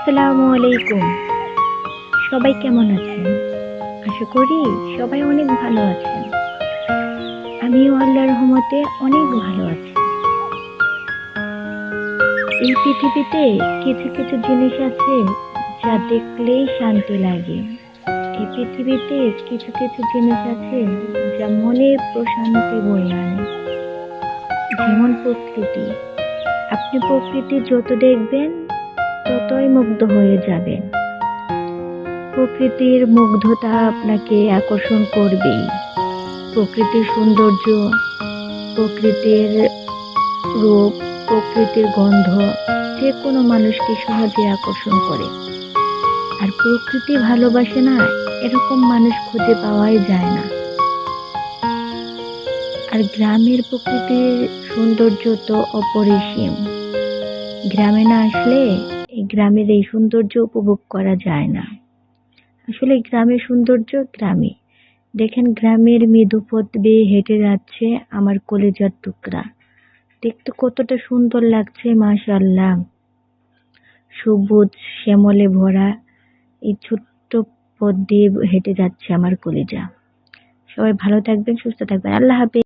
আসসালামু আলাইকুম। সবাই কেমন আছেন? আশা করি সবাই অনেক ভালো আছেন। আমিও আল্লাহর রহমতে অনেক ভালো আছি। এই পৃথিবীতে কিছু কিছু জিনিস আছে যা দেখলেই শান্তি লাগে। এই পৃথিবীতে কিছু কিছু জিনিস আছে যা মনে প্রশান্তি বয়ে আনে। যেমন প্রকৃতি। আপনি প্রকৃতি যত দেখবেন ততই মুগ্ধ হয়ে যাবেন। প্রকৃতির মুগ্ধতা আপনাকে আকর্ষণ করবেই। প্রকৃতির সৌন্দর্য, প্রকৃতির রূপ, প্রকৃতির গন্ধ যে কোনো মানুষকে সহজে আকর্ষণ করে। আর প্রকৃতি ভালোবাসে না এরকম মানুষ খুঁজে পাওয়াই যায় না। আর গ্রামের প্রকৃতির সৌন্দর্য তো অপরিসীম। গ্রামে না আসলে এই গ্রামের এই সৌন্দর্য উপভোগ করা যায় না। আসলে গ্রামের সৌন্দর্য গ্রামে। দেখেন গ্রামের মৃদু পথ বেয়ে হেঁটে যাচ্ছে আমার কলিজার টুকরা। দেখতে কতটা সুন্দর লাগছে মাশাআল্লাহ। সবুজ শ্যামলে ভরা এই ছোট্ট পথ দিয়ে হেঁটে যাচ্ছে আমার কলিজা। সবাই ভালো থাকবেন, সুস্থ থাকবেন। আল্লাহ হাফেজ।